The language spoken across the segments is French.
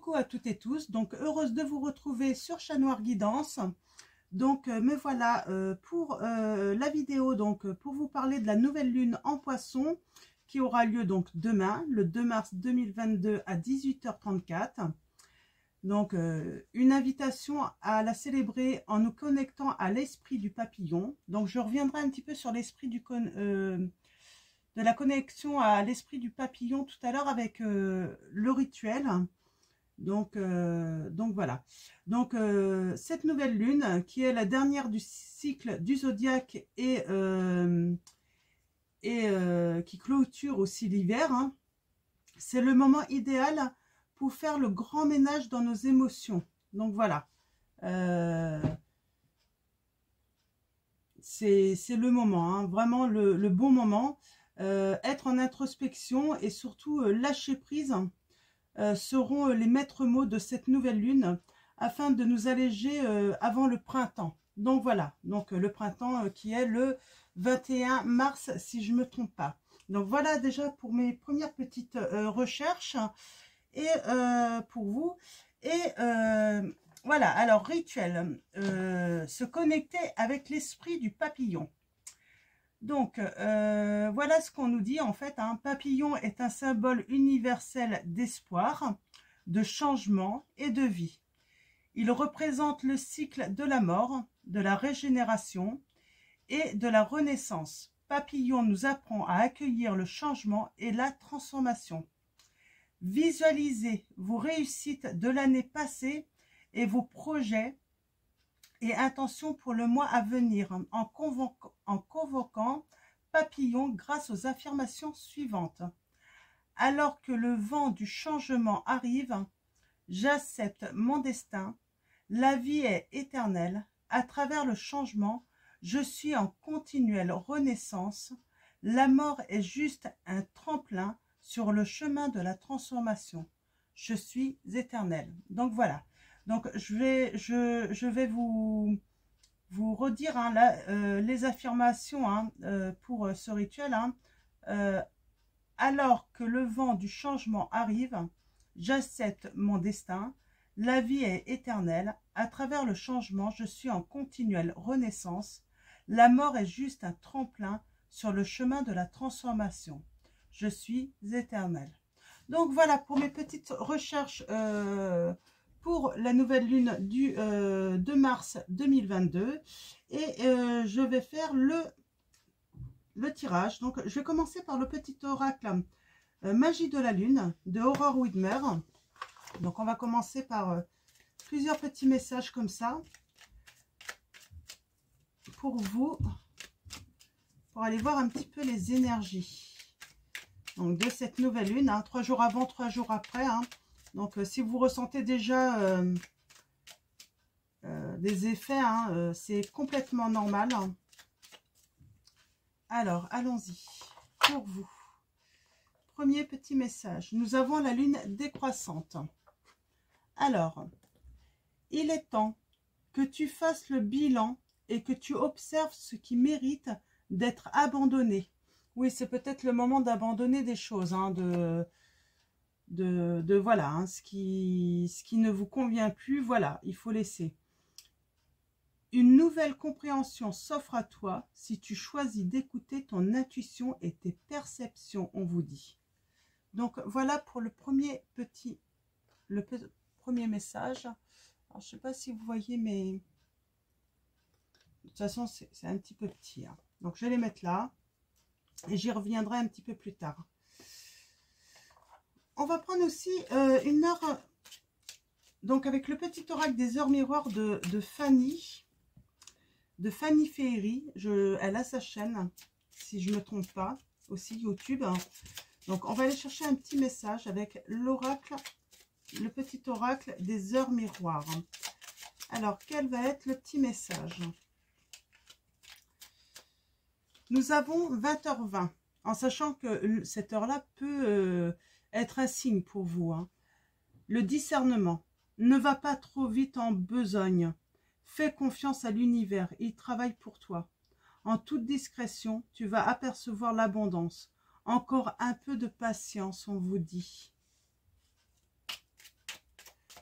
Coucou à toutes et tous, donc heureuse de vous retrouver sur Chat Noir Guidance. Donc me voilà pour la vidéo, donc pour vous parler de la nouvelle lune en Poisson qui aura lieu donc demain, le 2 mars 2022 à 18h34. Donc une invitation à la célébrer en nous connectant à l'esprit du papillon. Donc je reviendrai un petit peu sur l'esprit de la connexion à l'esprit du papillon tout à l'heure avec le rituel. Donc voilà. Donc cette nouvelle lune qui est la dernière du cycle du zodiaque et qui clôture aussi l'hiver, hein, c'est le moment idéal pour faire le grand ménage dans nos émotions. Donc voilà. C'est le moment, hein, vraiment le bon moment. Être en introspection et surtout lâcher prise seront les maîtres mots de cette nouvelle lune afin de nous alléger avant le printemps. Donc voilà, donc le printemps qui est le 21 mars si je ne me trompe pas. Donc voilà déjà pour mes premières petites recherches et pour vous. Et voilà, alors rituel, se connecter avec l'esprit du papillon. Donc, voilà ce qu'on nous dit en fait. Un papillon est un symbole universel d'espoir, de changement et de vie. Il représente le cycle de la mort, de la régénération et de la renaissance. Papillon nous apprend à accueillir le changement et la transformation. Visualisez vos réussites de l'année passée et vos projets et intentions pour le mois à venir en convoquant papillon grâce aux affirmations suivantes. Alors que le vent du changement arrive, j'accepte mon destin, la vie est éternelle, à travers le changement, je suis en continuelle renaissance, la mort est juste un tremplin sur le chemin de la transformation, je suis éternelle. Donc voilà. Donc, je vais vous redire hein, là, les affirmations hein, pour ce rituel. Hein. Alors que le vent du changement arrive, j'accepte mon destin. La vie est éternelle. À travers le changement, je suis en continuelle renaissance. La mort est juste un tremplin sur le chemin de la transformation. Je suis éternelle. Donc, voilà pour mes petites recherches pour la nouvelle lune du 2 mars 2022 et je vais faire le tirage. Donc je vais commencer par le petit oracle Magie de la Lune de Aurore Widmer. Donc on va commencer par plusieurs petits messages comme ça pour vous, pour aller voir un petit peu les énergies donc de cette nouvelle lune, hein, 3 jours avant, 3 jours après, hein. Donc, si vous ressentez déjà des effets, hein, c'est complètement normal. Alors, allons-y. Pour vous, premier petit message. Nous avons la lune décroissante. Alors, il est temps que tu fasses le bilan et que tu observes ce qui mérite d'être abandonné. Oui, c'est peut-être le moment d'abandonner des choses, hein, voilà, hein, ce qui ne vous convient plus, voilà, il faut laisser. Une nouvelle compréhension s'offre à toi si tu choisis d'écouter ton intuition et tes perceptions, on vous dit. Donc voilà pour le premier premier message. Alors, je ne sais pas si vous voyez, mais de toute façon c'est un petit peu petit, hein. Donc je vais les mettre là et j'y reviendrai un petit peu plus tard. On va prendre aussi une heure, donc avec le petit oracle des heures miroirs de Fanny Féerie. Elle a sa chaîne, si je ne me trompe pas, aussi YouTube. Donc on va aller chercher un petit message avec l'oracle, le petit oracle des heures miroirs. Alors quel va être le petit message? Nous avons 20h20, en sachant que cette heure-là peut être un signe pour vous, hein. Le discernement. Ne va pas trop vite en besogne. Fais confiance à l'univers, il travaille pour toi. En toute discrétion, tu vas apercevoir l'abondance. Encore un peu de patience, on vous dit.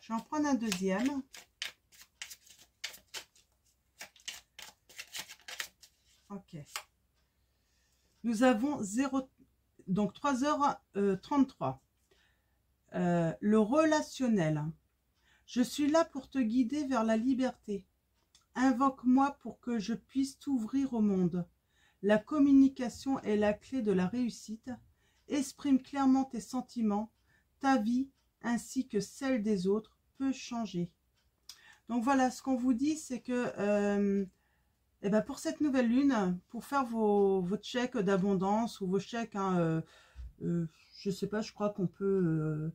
Je vais en prendre un deuxième. Ok. Nous avons 0, donc 3h33. Le relationnel. Je suis là pour te guider vers la liberté. Invoque-moi pour que je puisse t'ouvrir au monde. La communication est la clé de la réussite. Exprime clairement tes sentiments. Ta vie, ainsi que celle des autres, peut changer. Donc voilà, ce qu'on vous dit, c'est que eh ben pour cette nouvelle lune, pour faire vos chèques d'abondance ou vos chèques, hein, je sais pas, je crois qu'on peut...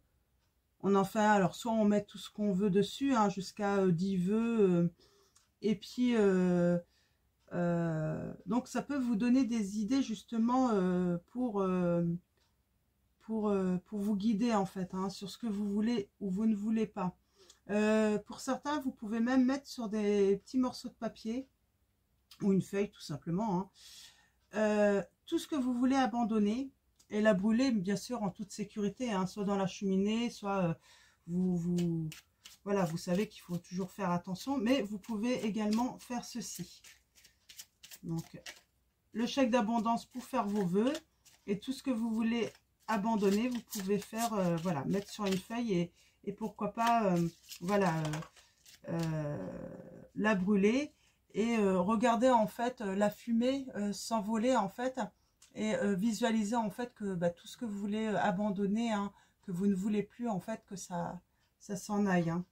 on en fait, alors soit on met tout ce qu'on veut dessus, hein, jusqu'à 10 vœux, et puis... donc ça peut vous donner des idées justement pour vous guider en fait, hein, sur ce que vous voulez ou vous ne voulez pas. Pour certains, vous pouvez même mettre sur des petits morceaux de papier ou une feuille tout simplement, hein, tout ce que vous voulez abandonner et la brûler bien sûr en toute sécurité, hein, soit dans la cheminée, soit voilà, vous savez qu'il faut toujours faire attention, mais vous pouvez également faire ceci. Donc, le chèque d'abondance pour faire vos vœux et tout ce que vous voulez abandonner, vous pouvez faire, voilà, mettre sur une feuille et pourquoi pas, voilà, la brûler et regarder en fait la fumée s'envoler en fait et visualiser en fait que bah, tout ce que vous voulez abandonner, hein, que vous ne voulez plus en fait, que ça s'en aille. Hein.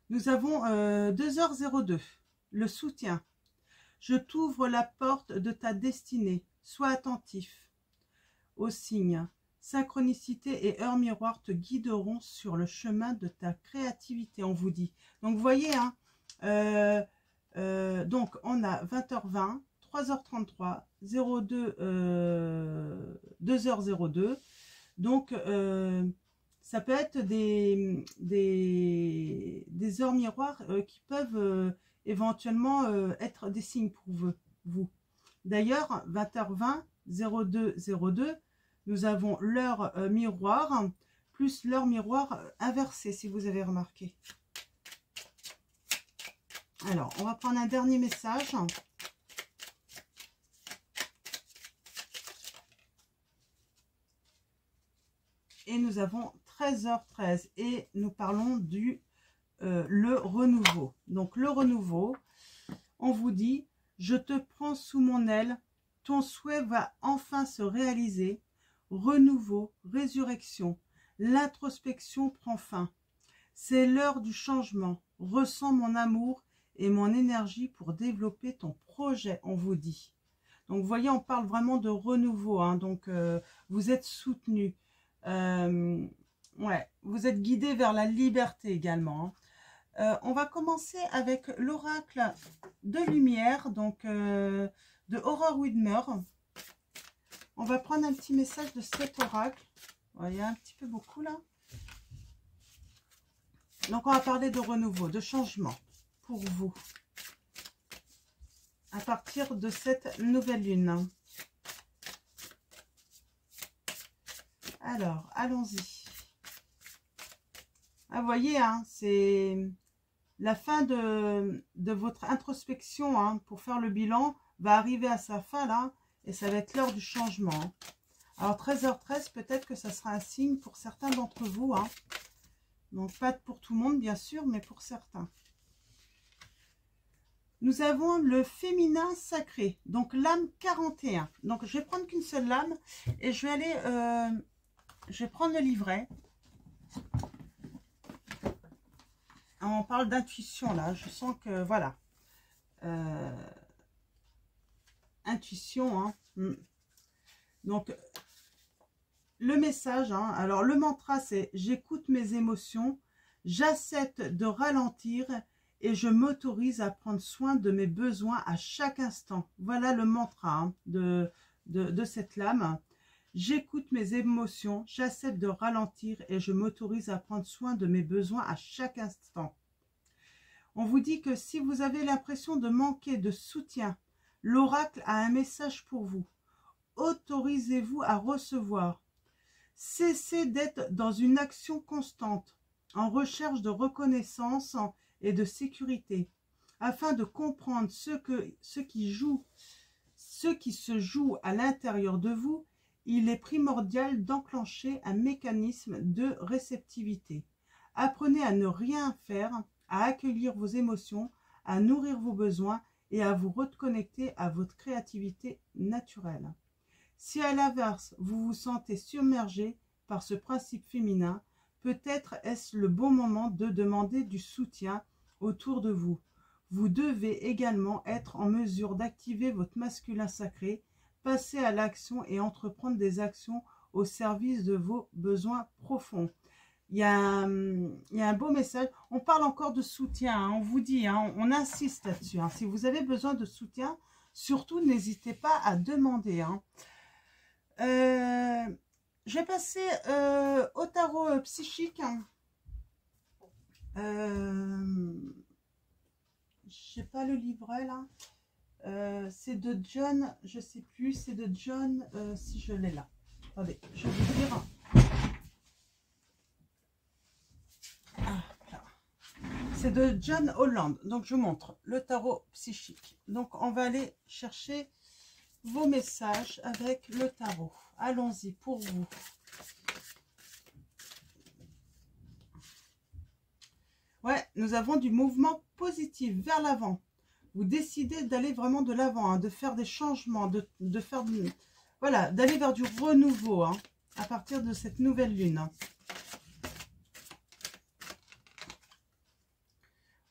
Nous avons 2h02, le soutien. Je t'ouvre la porte de ta destinée. Sois attentif aux signes. Synchronicité et heure miroir te guideront sur le chemin de ta créativité, on vous dit. Donc, vous voyez, hein, donc on a 20h20, 3h33, 02, 2h02. Donc, ça peut être des heures miroirs qui peuvent... éventuellement être des signes pour vous. D'ailleurs, 20h20, 0202, nous avons l'heure miroir, plus l'heure miroir inversée, si vous avez remarqué. Alors, on va prendre un dernier message. Et nous avons 13h13 et nous parlons du... le renouveau. Donc le renouveau, on vous dit, je te prends sous mon aile, ton souhait va enfin se réaliser. Renouveau, résurrection, l'introspection prend fin. C'est l'heure du changement. Ressens mon amour et mon énergie pour développer ton projet, on vous dit. Donc vous voyez, on parle vraiment de renouveau, hein, donc vous êtes soutenu. Ouais, vous êtes guidé vers la liberté également. Hein. On va commencer avec l'oracle de lumière, donc de Aurore Widmer. On va prendre un petit message de cet oracle. Il y a un petit peu beaucoup là. Donc on va parler de renouveau, de changement pour vous. À partir de cette nouvelle lune. Alors, allons-y. Ah, vous voyez, hein, c'est... La fin de votre introspection, hein, pour faire le bilan, va arriver à sa fin là, et ça va être l'heure du changement. Alors 13h13, peut-être que ça sera un signe pour certains d'entre vous. Hein. Donc pas pour tout le monde bien sûr, mais pour certains. Nous avons le féminin sacré, donc l'âme 41. Donc je vais prendre qu'une seule lame et je vais aller, je vais prendre le livret. On parle d'intuition là, je sens que voilà, intuition, hein. Donc le message, hein, alors le mantra c'est j'écoute mes émotions, j'accepte de ralentir et je m'autorise à prendre soin de mes besoins à chaque instant. Voilà le mantra, hein, de cette lame. J'écoute mes émotions, j'accepte de ralentir et je m'autorise à prendre soin de mes besoins à chaque instant. On vous dit que si vous avez l'impression de manquer de soutien, l'oracle a un message pour vous. Autorisez-vous à recevoir. Cessez d'être dans une action constante. en recherche de reconnaissance et de sécurité. Afin de comprendre ce qui se joue à l'intérieur de vous, il est primordial d'enclencher un mécanisme de réceptivité. Apprenez à ne rien faire, à accueillir vos émotions, à nourrir vos besoins et à vous reconnecter à votre créativité naturelle. Si à l'inverse, vous vous sentez submergé par ce principe féminin, peut-être est-ce le bon moment de demander du soutien autour de vous. Vous devez également être en mesure d'activer votre masculin sacré, passer à l'action et entreprendre des actions au service de vos besoins profonds. Il y a un beau message. On parle encore de soutien, hein, on vous dit, hein, on insiste là-dessus. Hein. Si vous avez besoin de soutien, surtout n'hésitez pas à demander. Hein. Je vais passer au tarot psychique. Je n'ai pas le livret là. C'est de John, je ne sais plus, c'est de John, si je l'ai là. Attendez, je vais vous dire. C'est de John Holland. Donc, je vous montre le tarot psychique. Donc, on va aller chercher vos messages avec le tarot. Allons-y pour vous. Ouais, nous avons du mouvement positif vers l'avant. Vous décidez d'aller vraiment de l'avant, hein, de faire des changements, de faire voilà, d'aller vers du renouveau hein, à partir de cette nouvelle lune. Hein.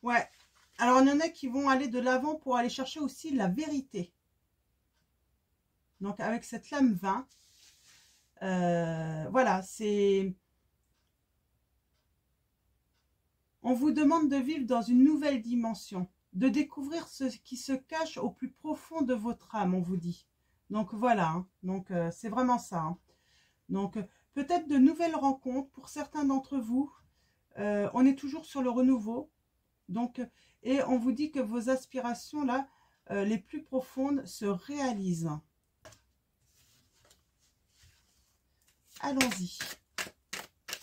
Ouais, alors il y en a qui vont aller de l'avant pour aller chercher aussi la vérité. Donc avec cette lame 20, voilà, c'est... On vous demande de vivre dans une nouvelle dimension, de découvrir ce qui se cache au plus profond de votre âme, on vous dit. Donc voilà, hein, donc c'est vraiment ça. Hein. Donc peut-être de nouvelles rencontres pour certains d'entre vous. On est toujours sur le renouveau. Donc, et on vous dit que vos aspirations là, les plus profondes se réalisent. Allons-y.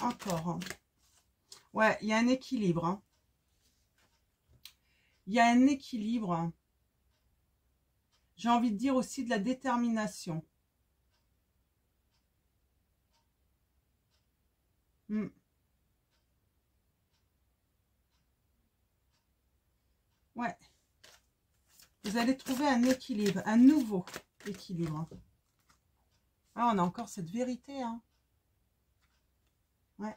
Encore. Hein. Ouais, il y a un équilibre. Hein. Il y a un équilibre. J'ai envie de dire aussi de la détermination. Ouais. Vous allez trouver un équilibre, un nouveau équilibre. Ah, on a encore cette vérité. Hein. Ouais.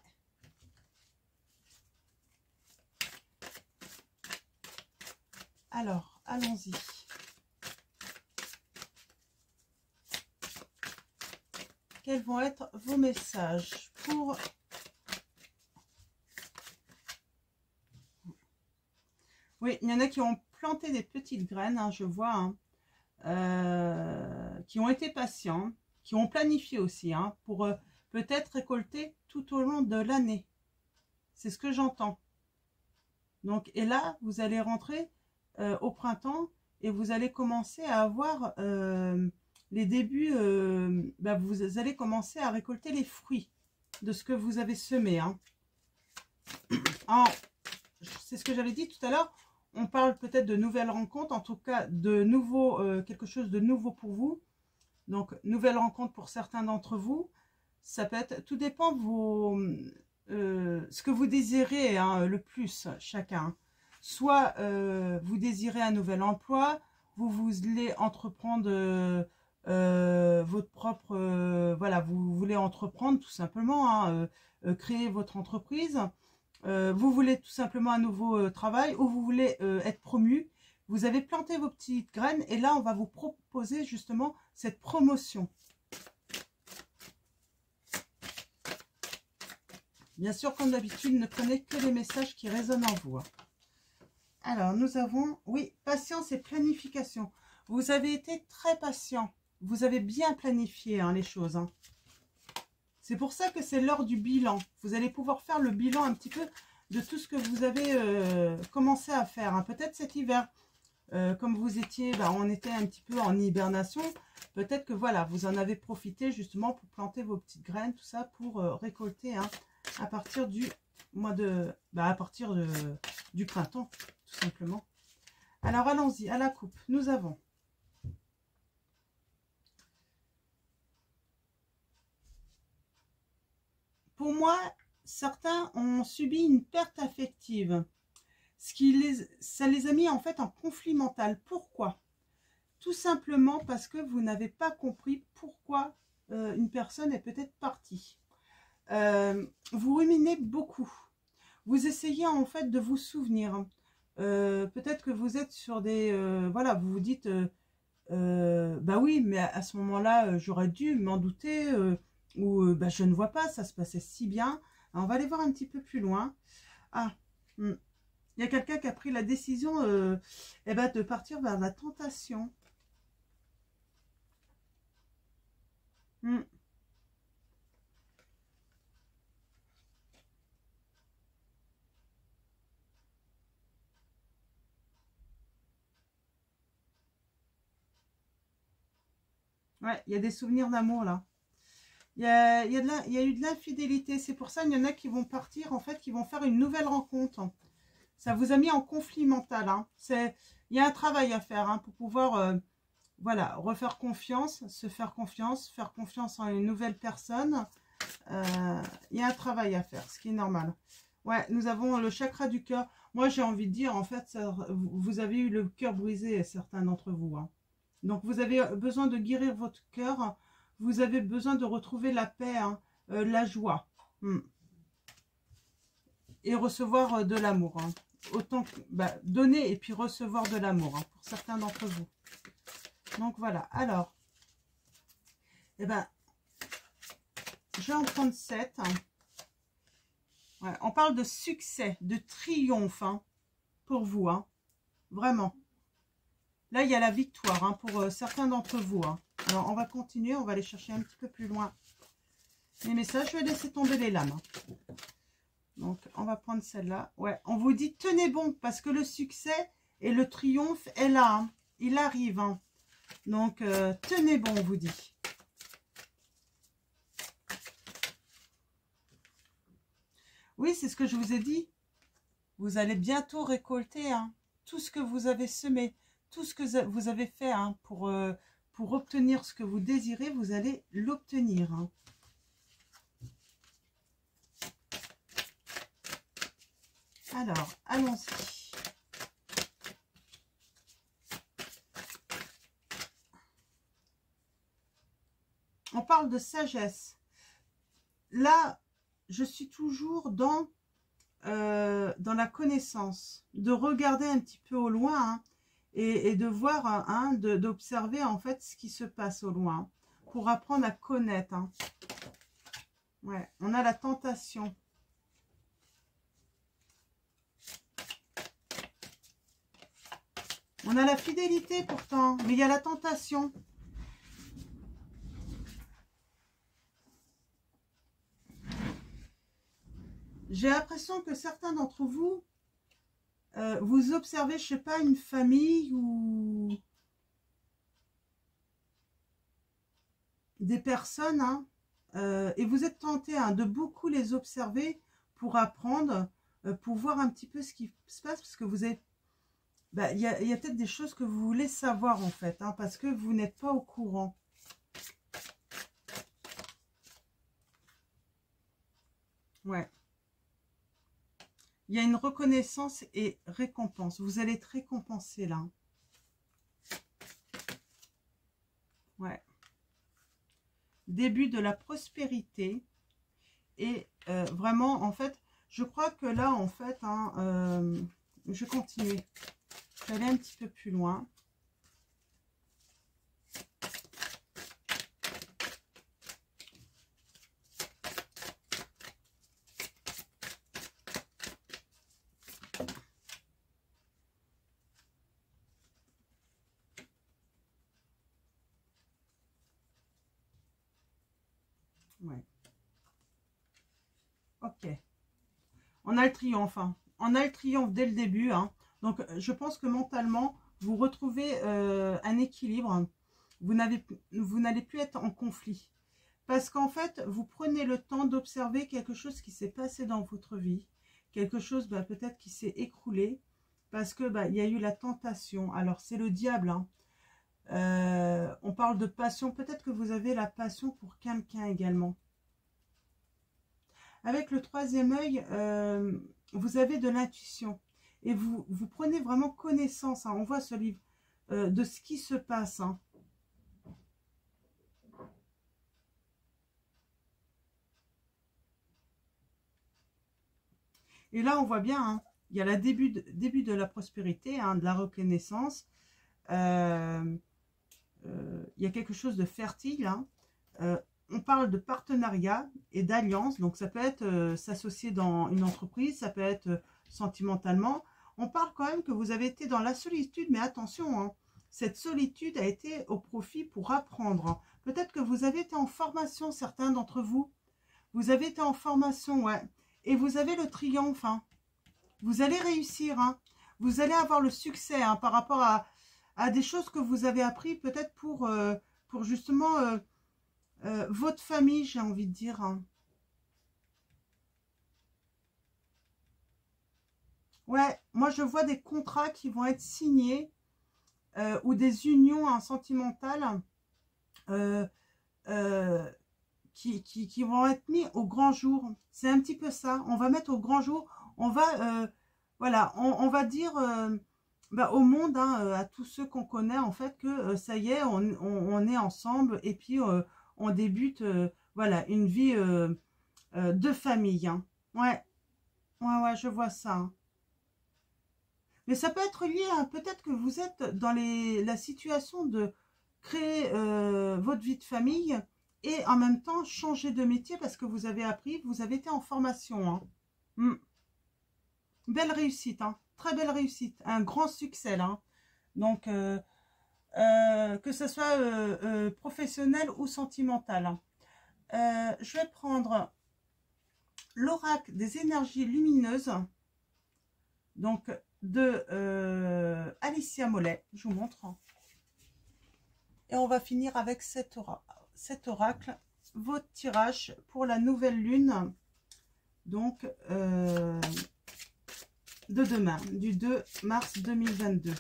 Alors, allons-y. Quels vont être vos messages pour... Oui, il y en a qui ont planté des petites graines, hein, je vois, hein, qui ont été patients, qui ont planifié aussi, hein, pour peut-être récolter tout au long de l'année. C'est ce que j'entends. Donc, et là, vous allez rentrer au printemps et vous allez commencer à avoir les débuts, vous allez commencer à récolter les fruits de ce que vous avez semé. Hein. C'est ce que j'avais dit tout à l'heure. On parle peut-être de nouvelles rencontres, en tout cas de nouveau, quelque chose de nouveau pour vous. Donc, nouvelles rencontres pour certains d'entre vous. Ça peut être, tout dépend ce que vous désirez hein, le plus chacun. Soit vous désirez un nouvel emploi, vous voulez entreprendre votre propre, voilà, vous voulez entreprendre tout simplement, hein, créer votre entreprise. Vous voulez tout simplement un nouveau travail ou vous voulez être promu. Vous avez planté vos petites graines et là, on va vous proposer justement cette promotion. Bien sûr, comme d'habitude, ne prenez que les messages qui résonnent en vous. Alors, nous avons, oui, patience et planification. Vous avez été très patient. Vous avez bien planifié hein, les choses. Hein. C'est pour ça que c'est l'heure du bilan. Vous allez pouvoir faire le bilan un petit peu de tout ce que vous avez commencé à faire. Hein. Peut-être cet hiver, comme vous étiez, on était un petit peu en hibernation. Peut-être que voilà, vous en avez profité justement pour planter vos petites graines, tout ça, pour récolter hein, à partir du à partir du printemps, tout simplement. Alors, allons-y, à la coupe, nous avons pour moi, certains ont subi une perte affective, ça les a mis en fait en conflit mental. Pourquoi? Tout simplement parce que vous n'avez pas compris pourquoi une personne est peut-être partie. Vous ruminez beaucoup. Vous essayez en fait de vous souvenir. Peut-être que vous êtes sur des... voilà, vous vous dites... bah oui, mais à ce moment-là, j'aurais dû m'en douter. Ou bah, je ne vois pas, ça se passait si bien. Alors, on va aller voir un petit peu plus loin. Ah, il y a quelqu'un qui a pris la décision eh ben, de partir vers la tentation. Ouais, il y a des souvenirs d'amour là. Il y a eu de l'infidélité. C'est pour ça qu'il y en a qui vont partir, en fait, qui vont faire une nouvelle rencontre. Ça vous a mis en conflit mental. Hein. Il y a un travail à faire hein, pour pouvoir voilà, refaire confiance, se faire confiance en une nouvelle personne. Il y a un travail à faire, ce qui est normal. Ouais, nous avons le chakra du cœur. Moi, j'ai envie de dire, en fait, vous avez eu le cœur brisé, certains d'entre vous. Hein. Donc, vous avez besoin de guérir votre cœur. Vous avez besoin de retrouver la paix, hein, la joie. Et recevoir de l'amour. Hein. Autant donner et puis recevoir de l'amour, hein, pour certains d'entre vous. Donc, voilà. Alors, eh ben, je vais en prendre 7. Hein. Ouais, on parle de succès, de triomphe hein, pour vous. Hein. Vraiment. Là, il y a la victoire hein, pour certains d'entre vous. Hein. Alors, on va continuer. On va aller chercher un petit peu plus loin les messages. Je vais laisser tomber les lames. Hein. Donc, on va prendre celle-là. Ouais, on vous dit, tenez bon, parce que le succès et le triomphe est là. Hein. Il arrive. Hein. Donc, tenez bon, on vous dit. Oui, c'est ce que je vous ai dit. Vous allez bientôt récolter hein, tout ce que vous avez semé, tout ce que vous avez fait hein, pour obtenir ce que vous désirez, vous allez l'obtenir. Hein. Alors, allons-y. On parle de sagesse. Là, je suis toujours dans la connaissance, de regarder un petit peu au loin hein, et de voir, hein, d'observer en fait ce qui se passe au loin pour apprendre à connaître. Hein. Ouais, on a la tentation. On a la fidélité pourtant, mais il y a la tentation. J'ai l'impression que certains d'entre vous, vous observez, je sais pas, une famille ou des personnes, hein, et vous êtes tenté hein, de beaucoup les observer pour apprendre, pour voir un petit peu ce qui se passe, parce que vous avez, il y a peut-être des choses que vous voulez savoir en fait, hein, parce que vous n'êtes pas au courant. Ouais. Il y a une reconnaissance et récompense. Vous allez être récompensé là. Ouais. Début de la prospérité. Et vraiment, en fait, je crois que là, en fait, hein, je continue. Je vais aller un petit peu plus loin. Ouais. Ok. On a le triomphe. Hein. On a le triomphe dès le début. Hein. Donc, je pense que mentalement, vous retrouvez un équilibre. Vous n'allez plus être en conflit. Parce qu'en fait, vous prenez le temps d'observer quelque chose qui s'est passé dans votre vie. quelque chose peut-être qui s'est écroulé parce que il y a eu la tentation. Alors c'est le diable, hein. On parle de passion, peut-être que vous avez la passion pour quelqu'un également. Avec le troisième œil, vous avez de l'intuition et vous prenez vraiment connaissance, hein. On voit ce livre de ce qui se passe, hein. Et là, on voit bien, hein, il y a le début de la prospérité, hein, de la reconnaissance. Il y a quelque chose de fertile, hein. On parle de partenariat et d'alliance. Donc, ça peut être s'associer dans une entreprise, ça peut être sentimentalement. On parle quand même que vous avez été dans la solitude, mais attention, hein, cette solitude a été au profit pour apprendre, hein. Peut-être que vous avez été en formation, certains d'entre vous. Vous avez été en formation, ouais. Et vous avez le triomphe, hein. Vous allez réussir, hein. Vous allez avoir le succès, hein, par rapport à des choses que vous avez appris, peut-être pour justement votre famille, j'ai envie de dire, hein. Ouais, moi je vois des contrats qui vont être signés ou des unions, hein, sentimentales euh, euh, qui vont être mis au grand jour. C'est un petit peu ça. On va mettre au grand jour. On va, voilà, on va dire au monde, hein, à tous ceux qu'on connaît, en fait, que ça y est, on est ensemble et puis on débute, voilà, une vie de famille, hein. Ouais, ouais, je vois ça, hein. Mais ça peut être lié, hein, peut-être que vous êtes dans la situation de créer votre vie de famille et en même temps changer de métier parce que vous avez appris, vous avez été en formation, hein. Belle réussite, hein. Très belle réussite, un grand succès là, hein. Donc, que ce soit professionnel ou sentimental, hein. Je vais prendre l'oracle des énergies lumineuses, donc de Alicia Mollet, je vous montre, hein. Et on va finir avec cet oracle, votre tirage pour la nouvelle lune, donc de demain, du 2 mars 2022.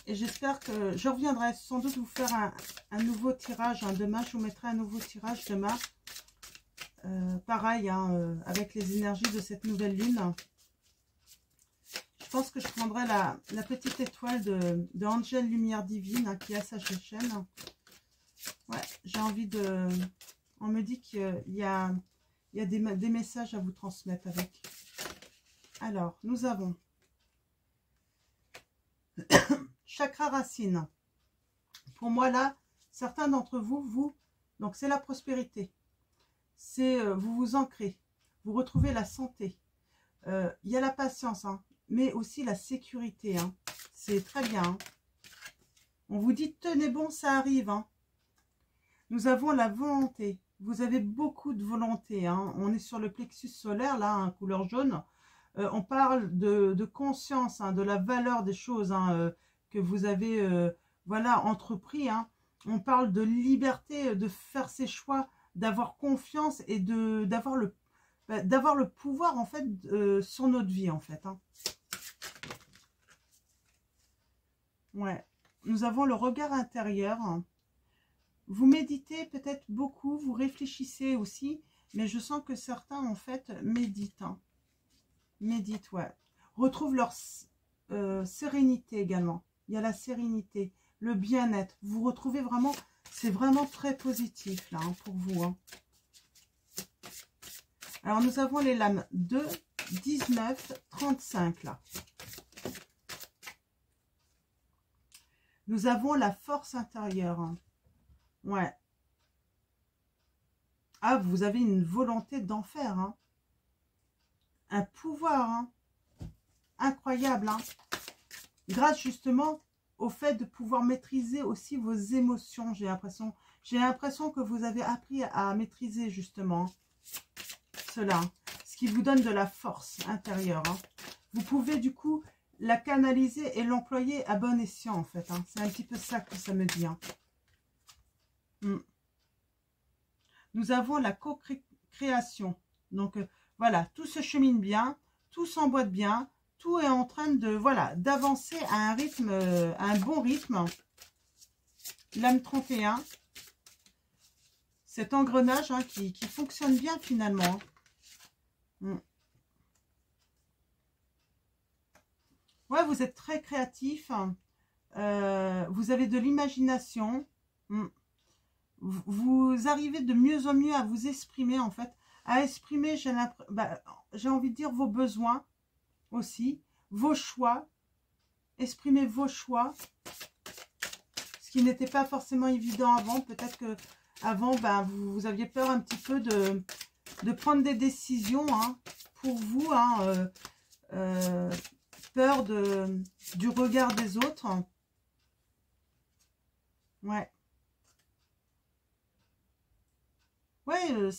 Et j'espère que je reviendrai sans doute vous faire un nouveau tirage, hein. Demain, je vous mettrai un nouveau tirage demain. Pareil, hein, avec les énergies de cette nouvelle lune. Je pense que je prendrai la petite étoile de Angel Lumière Divine, hein, qui a sa chaîne. Ouais, j'ai envie de... On me dit qu'il y a des messages à vous transmettre avec. Alors, nous avons chakra racine. Pour moi, là, certains d'entre vous, donc c'est la prospérité. C'est vous vous ancrez, vous retrouvez la santé. Il y a la patience, hein, mais aussi la sécurité, hein. C'est très bien, hein. On vous dit, tenez bon, ça arrive, hein. Nous avons la volonté. Vous avez beaucoup de volonté, hein. On est sur le plexus solaire, là, hein, couleur jaune. On parle de conscience, hein, de la valeur des choses, hein, que vous avez voilà, entrepris, hein. On parle de liberté, de faire ses choix, d'avoir confiance et d'avoir le pouvoir, en fait, sur notre vie, en fait, hein. Ouais. Nous avons le regard intérieur, hein. Vous méditez peut-être beaucoup, vous réfléchissez aussi, mais je sens que certains, en fait, méditent, hein. Méditent, ouais. Retrouvent leur sérénité également. Il y a la sérénité, le bien-être. Vous retrouvez vraiment, c'est vraiment très positif, là, hein, pour vous, hein. Alors, nous avons les lames 2, 19, 35, là. Nous avons la force intérieure, hein. Ouais. Ah, vous avez une volonté d'en faire, hein. Un pouvoir, hein, incroyable, hein. Grâce justement au fait de pouvoir maîtriser aussi vos émotions, j'ai l'impression. J'ai l'impression que vous avez appris à maîtriser justement cela, hein, ce qui vous donne de la force intérieure, hein. Vous pouvez du coup la canaliser et l'employer à bon escient, en fait, hein. C'est un petit peu ça que ça me dit, hein. Nous avons la co-création. Donc, voilà, tout se chemine bien, tout s'emboîte bien, tout est en train de, voilà, d'avancer à un rythme, à un bon rythme. L'âme 31, cet engrenage hein, qui fonctionne bien finalement. Ouais, vous êtes très créatif, vous avez de l'imagination, vous arrivez de mieux en mieux à vous exprimer en fait, à exprimer, j'ai envie de dire vos besoins aussi, vos choix, exprimer vos choix, ce qui n'était pas forcément évident avant. Peut-être que avant, vous aviez peur un petit peu de prendre des décisions hein, pour vous, hein, peur du regard des autres. Ouais. Ouais,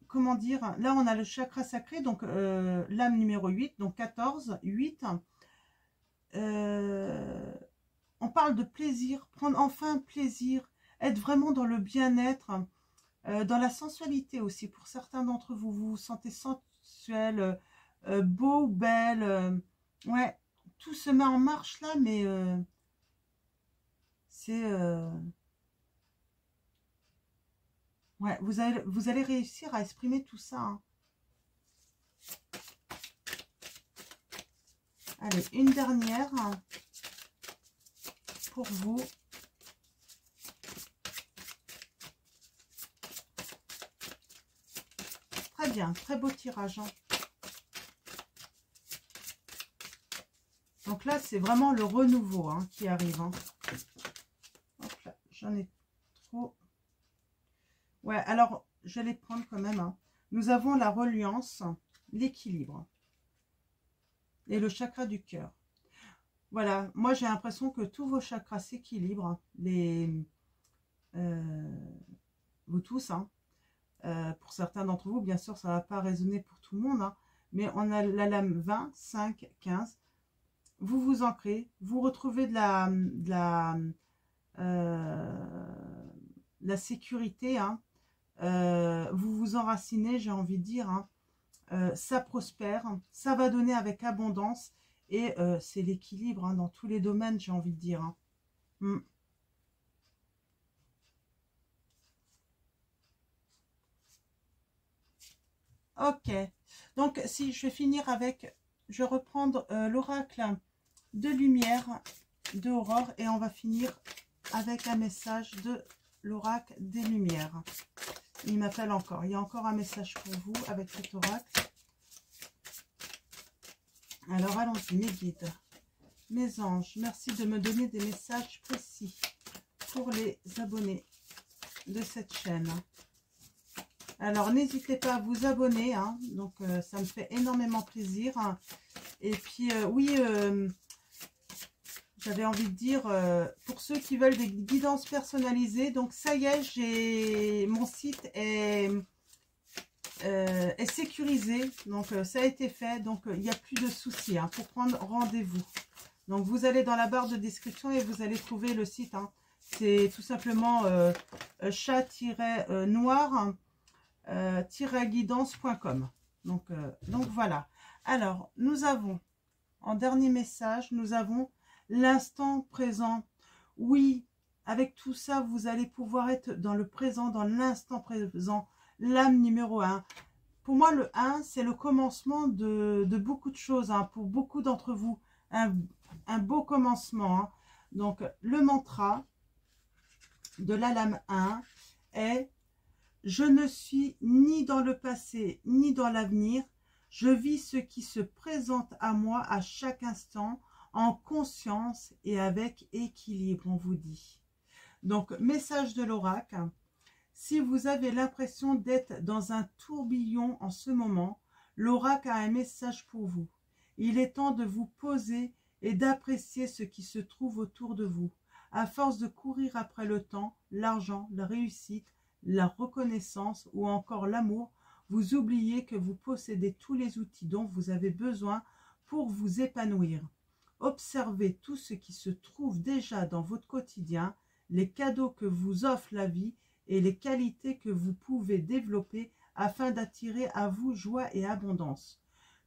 comment dire, là on a le chakra sacré, donc l'âme numéro 8, donc 14, 8. On parle de plaisir, prendre enfin plaisir, être vraiment dans le bien-être, dans la sensualité aussi. Pour certains d'entre vous, vous vous sentez sensuel, beau, belle. Ouais, tout se met en marche là, mais c'est... ouais, vous allez réussir à exprimer tout ça. Hein. Allez, une dernière pour vous. Très bien, très beau tirage. Hein. Donc là, c'est vraiment le renouveau hein, qui arrive. Hein. Hop là, j'en ai trop. Ouais, alors, je vais les prendre quand même. Hein. Nous avons la reliance, l'équilibre et le chakra du cœur. Voilà, moi j'ai l'impression que tous vos chakras s'équilibrent. Vous tous, hein. Pour certains d'entre vous, bien sûr, ça ne va pas résonner pour tout le monde. Hein. Mais on a la lame 20, 5, 15. Vous vous ancrez, vous retrouvez de la sécurité. Hein. Vous vous enracinez, j'ai envie de dire. Hein. Ça prospère, ça va donner avec abondance. Et c'est l'équilibre hein, dans tous les domaines, j'ai envie de dire. Hein. Ok, donc si je vais finir avec, je vais reprendre l'oracle de lumière de Aurore et on va finir avec un message de l'oracle des lumières. Il m'appelle encore, il y a encore un message pour vous avec cet oracle. Alors allons-y, mes guides, mes anges, merci de me donner des messages précis pour les abonnés de cette chaîne. Alors, n'hésitez pas à vous abonner, hein, donc ça me fait énormément plaisir. Hein. Et puis, oui, j'avais envie de dire, pour ceux qui veulent des guidances personnalisées, donc ça y est, mon site est sécurisé, donc ça a été fait, donc il n'y a plus de soucis hein, pour prendre rendez-vous. Donc, vous allez dans la barre de description et vous allez trouver le site. Hein. C'est tout simplement chat-noir. guidance.com. Donc voilà. Alors, nous avons, en dernier message, nous avons l'instant présent. Oui, avec tout ça, vous allez pouvoir être dans le présent, dans l'instant présent. L'âme numéro 1. Pour moi, le 1, c'est le commencement de beaucoup de choses. Hein, pour beaucoup d'entre vous, un beau commencement. Hein. Donc, le mantra de la lame 1 est: je ne suis ni dans le passé, ni dans l'avenir. Je vis ce qui se présente à moi à chaque instant, en conscience et avec équilibre, on vous dit. Donc, message de l'oracle. Si vous avez l'impression d'être dans un tourbillon en ce moment, l'oracle a un message pour vous. Il est temps de vous poser et d'apprécier ce qui se trouve autour de vous. À force de courir après le temps, l'argent, la réussite, la reconnaissance ou encore l'amour, vous oubliez que vous possédez tous les outils dont vous avez besoin pour vous épanouir. Observez tout ce qui se trouve déjà dans votre quotidien, les cadeaux que vous offre la vie et les qualités que vous pouvez développer afin d'attirer à vous joie et abondance.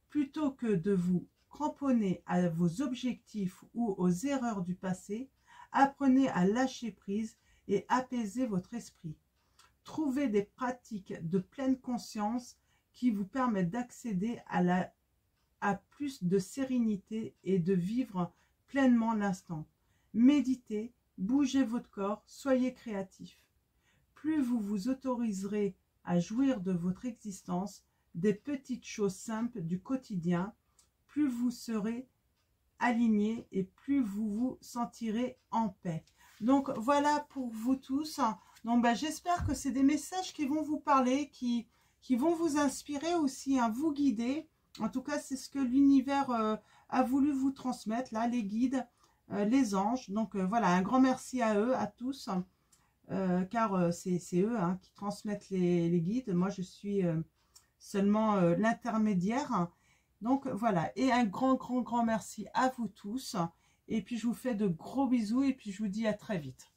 Plutôt que de vous cramponner à vos objectifs ou aux erreurs du passé, apprenez à lâcher prise et apaiser votre esprit. Trouvez des pratiques de pleine conscience qui vous permettent d'accéder à plus de sérénité et de vivre pleinement l'instant. Méditez, bougez votre corps, soyez créatif. Plus vous vous autoriserez à jouir de votre existence, des petites choses simples du quotidien, plus vous serez aligné et plus vous vous sentirez en paix. Donc voilà pour vous tous. Donc j'espère que c'est des messages qui vont vous parler, qui vont vous inspirer aussi, vous guider. En tout cas, c'est ce que l'univers a voulu vous transmettre, là, les guides, les anges. Donc voilà, un grand merci à eux, à tous, car c'est eux qui transmettent les guides. Moi, je suis seulement l'intermédiaire. Donc voilà, et un grand merci à vous tous. Et puis je vous fais de gros bisous et puis je vous dis à très vite.